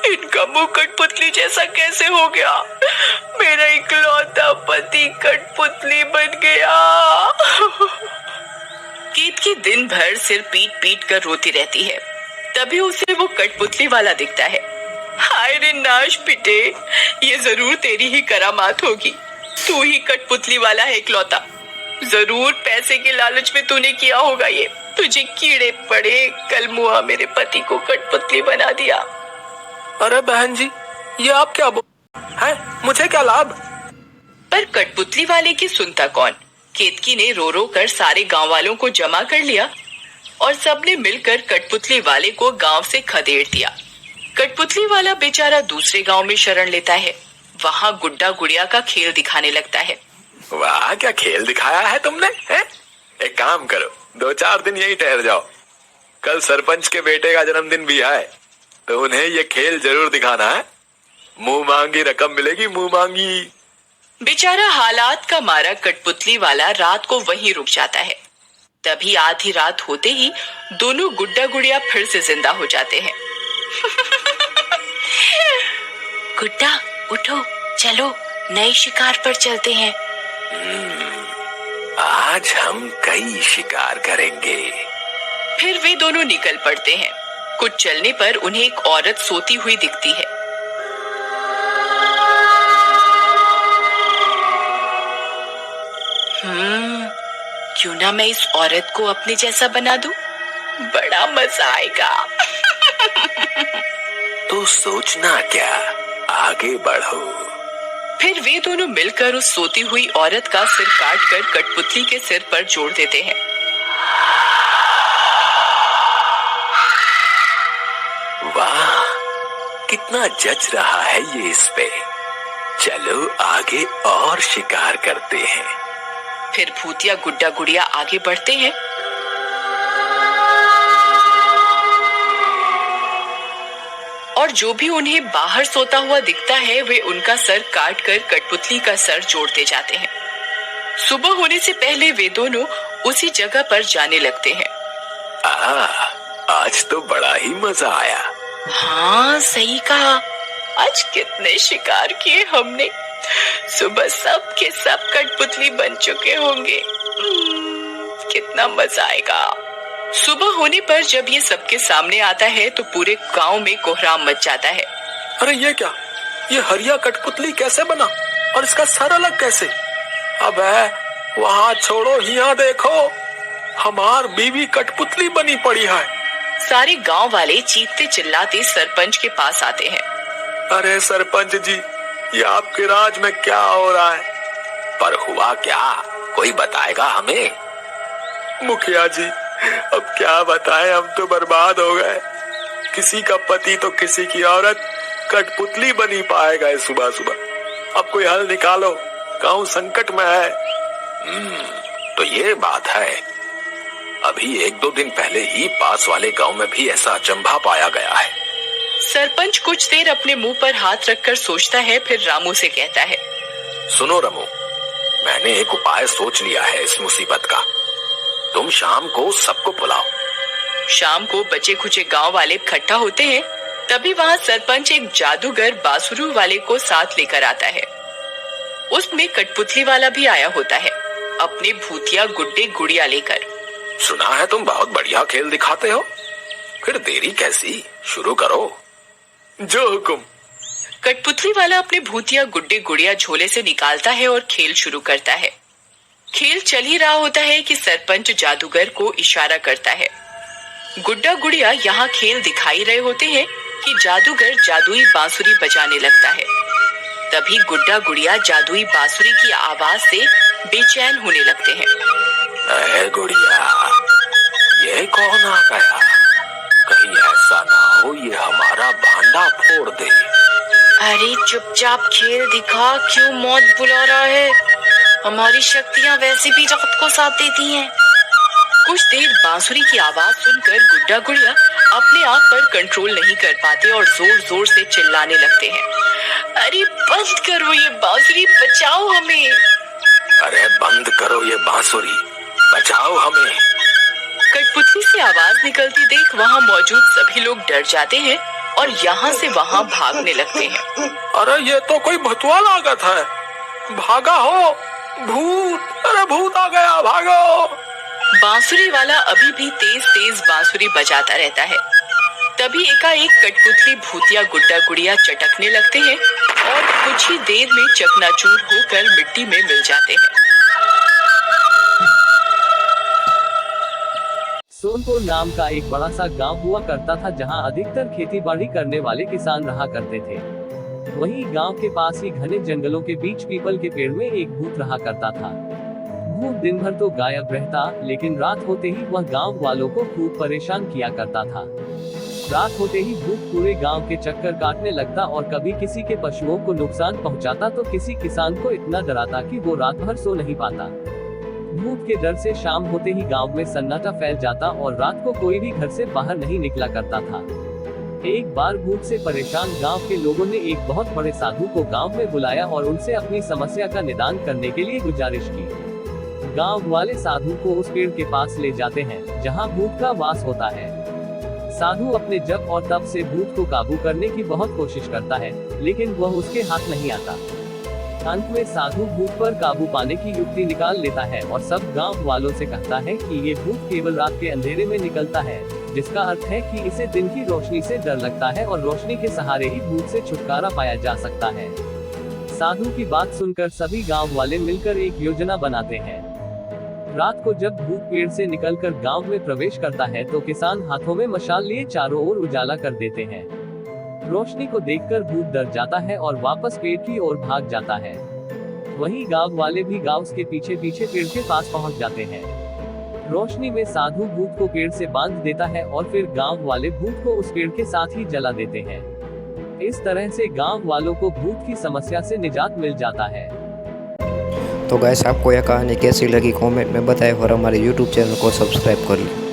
इनका मुंह कठपुतली जैसा कैसे हो गया? मेरा इकलौता पति कठपुतली बन गया। केतकी दिन भर सिर पीट पीट कर रोती रहती है। तभी उसे वो कठपुतली वाला दिखता है। हाय रे नाश पिटे, ये जरूर तेरी ही करामात होगी। तू ही कठपुतली वाला है इकलौता। जरूर पैसे के लालच में तूने किया होगा ये। तुझे कीड़े पड़े, कल मुआ मेरे पति को कठपुतली बना दिया। अरे बहन जी, ये आप क्या बोल हैं? मुझे क्या लाभ? पर कठपुतली वाले की सुनता कौन। केतकी ने रो रो कर सारे गांव वालों को जमा कर लिया और सबने मिलकर कठपुतली वाले को गांव से खदेड़ दिया। कठपुतली वाला बेचारा दूसरे गांव में शरण लेता है। वहां गुड्डा गुड़िया का खेल दिखाने लगता है। वाह, क्या खेल दिखाया है तुमने, हैं? एक काम करो, 2-4 दिन यही ठहर जाओ। कल सरपंच के बेटे का जन्मदिन भी है, तो उन्हें ये खेल जरूर दिखाना है। मुंह मांगी रकम मिलेगी, मुंह मांगी। बेचारा हालात का मारा कठपुतली वाला रात को वहीं रुक जाता है। तभी आधी रात होते ही दोनों गुड्डा गुड़िया फिर से जिंदा हो जाते हैं। गुड्डा उठो, चलो नए शिकार पर चलते हैं। आज हम कई शिकार करेंगे। फिर वे दोनों निकल पड़ते हैं। कुछ चलने पर उन्हें एक औरत सोती हुई दिखती है। क्यों ना मैं इस औरत को अपने जैसा बना दूं? बड़ा मजा आएगा। तो सोचना क्या, आगे बढ़ो। फिर वे दोनों मिलकर उस सोती हुई औरत का सिर काटकर कठपुतली के सिर पर जोड़ देते हैं। वाह, कितना जच रहा है ये इस पे। चलो आगे और शिकार करते हैं। फिर भूतिया गुड्डा गुड़िया आगे बढ़ते हैं। और जो भी उन्हें बाहर सोता हुआ दिखता है, वे उनका सर काट कर कठपुतली का सर जोड़ते जाते हैं। सुबह होने से पहले वे दोनों उसी जगह पर जाने लगते हैं। आज तो बड़ा ही मजा आया। हाँ, सही कहा। आज कितने शिकार किए हमने। सुबह सब के सब कठपुतली बन चुके होंगे। कितना मजा आएगा। सुबह होने पर जब ये सबके सामने आता है तो पूरे गांव में कोहराम मच जाता है। अरे ये क्या, ये हरिया कठपुतली कैसे बना और इसका सर अलग कैसे? अबे वहाँ छोड़ो, यहाँ देखो, हमार बीवी कठपुतली बनी पड़ी है। सारे गांव वाले चीखते चिल्लाते सरपंच के पास आते हैं। अरे सरपंच जी, ये आपके राज में क्या हो रहा है? पर हुआ क्या, कोई बताएगा हमें? मुखिया जी, अब क्या बताएं, हम तो बर्बाद हो गए। किसी का पति तो किसी की औरत कठपुतली बनी पाएगा सुबह सुबह। अब कोई हल निकालो, गांव संकट में है। तो ये बात है। अभी 1-2 दिन पहले ही पास वाले गांव में भी ऐसा अचंभा पाया गया है। सरपंच कुछ देर अपने मुंह पर हाथ रखकर सोचता है, फिर रामू से कहता है, सुनो रमू, मैंने एक उपाय सोच लिया है इस मुसीबत का। तुम शाम को सबको बुलाओ। शाम को बचे खुचे गांव वाले इकट्ठा होते हैं। तभी वहां सरपंच एक जादूगर बासुरू वाले को साथ लेकर आता है। उसमें कठपुतली वाला भी आया होता है, अपने भूतिया गुड्डे गुड़िया लेकर। सुना है तुम बहुत बढ़िया खेल दिखाते हो, फिर देरी कैसी, शुरू करो। जो हुकुम। कठपुतली वाला अपने भूतिया गुड्डे गुड़िया झोले से निकालता है और खेल शुरू करता है। खेल चल ही रहा होता है कि सरपंच जादूगर को इशारा करता है। गुड्डा गुड़िया यहाँ खेल दिखाई रहे होते हैं कि जादूगर जादुई बांसुरी बजाने लगता है। तभी गुड्डा गुड़िया जादुई बांसुरी की आवाज से बेचैन होने लगते हैं। अरे गुड़िया, ये कौन आ गया? कहीं ऐसा ना हो ये हमारा भांडा फोड़ दे। अरे चुपचाप खेल दिखा, क्यों मौत बुला रहा है? हमारी शक्तियाँ वैसे भी रात को साथ देती हैं। कुछ देर बांसुरी की आवाज सुनकर गुड्डा गुड़िया अपने आप पर कंट्रोल नहीं कर पाते और जोर जोर से चिल्लाने लगते हैं। अरे बंद करो ये बांसुरी, बचाओ हमें। अरे बंद करो ये बांसुरी, बचाओ हमें। कठपुतली से आवाज निकलती देख वहाँ मौजूद सभी लोग डर जाते हैं और यहाँ से वहाँ भागने लगते हैं। अरे ये तो कोई भतुआ लागत है, भागा हो भूत, अरे भूत आ गया, भागो। बांसुरी वाला अभी भी तेज तेज बांसुरी बजाता रहता है। तभी एकाएक कठपुतली भूतिया गुड्डा गुड़िया चटकने लगते हैं और कुछ ही देर में चकनाचूर होकर मिट्टी में मिल जाते हैं। सोनपुर नाम का एक बड़ा सा गांव हुआ करता था, जहां अधिकतर खेती बाड़ी करने वाले किसान रहा करते थे। वहीं गांव के पास ही घने जंगलों के बीच पीपल के पेड़ में एक भूत रहा करता था। भूत दिन भर तो गायब रहता, लेकिन रात होते ही वह गांव वालों को खूब परेशान किया करता था। रात होते ही भूत पूरे गांव के चक्कर काटने लगता और कभी किसी के पशुओं को नुकसान पहुंचाता तो किसी किसान को इतना डराता कि वो रात भर सो नहीं पाता। भूत के डर से शाम होते ही गांव में सन्नाटा फैल जाता और रात को कोई भी घर से बाहर नहीं निकला करता था। एक बार भूत से परेशान गांव के लोगों ने एक बहुत बड़े साधु को गांव में बुलाया और उनसे अपनी समस्या का निदान करने के लिए गुजारिश की। गांव वाले साधु को उस पेड़ के पास ले जाते हैं जहां भूत का वास होता है। साधु अपने जप और तप से भूत को काबू करने की बहुत कोशिश करता है, लेकिन वह उसके हाथ नहीं आता। अंत में साधु भूत पर काबू पाने की युक्ति निकाल लेता है और सब गांव वालों से कहता है कि ये भूत केवल रात के अंधेरे में निकलता है, जिसका अर्थ है कि इसे दिन की रोशनी से डर लगता है और रोशनी के सहारे ही भूत से छुटकारा पाया जा सकता है। साधु की बात सुनकर सभी गांव वाले मिलकर एक योजना बनाते हैं। रात को जब भूत पेड़ से निकलकर गांव में प्रवेश करता है तो किसान हाथों में मशाल लिए चारों ओर उजाला कर देते हैं। रोशनी को देखकर भूत डर जाता है और वापस पेड़ की ओर भाग जाता है। वहीं गांव वाले भी गांव के पीछे पीछे पेड़ के पास पहुंच जाते हैं। रोशनी में साधु भूत को पेड़ से बांध देता है और फिर गांव वाले भूत को उस पेड़ के साथ ही जला देते हैं। इस तरह से गांव वालों को भूत की समस्या से निजात मिल जाता है। तो गाइस, आपको यह कहानी कैसी लगी कमेंट में बताएं और हमारे YouTube चैनल को सब्सक्राइब कर लें।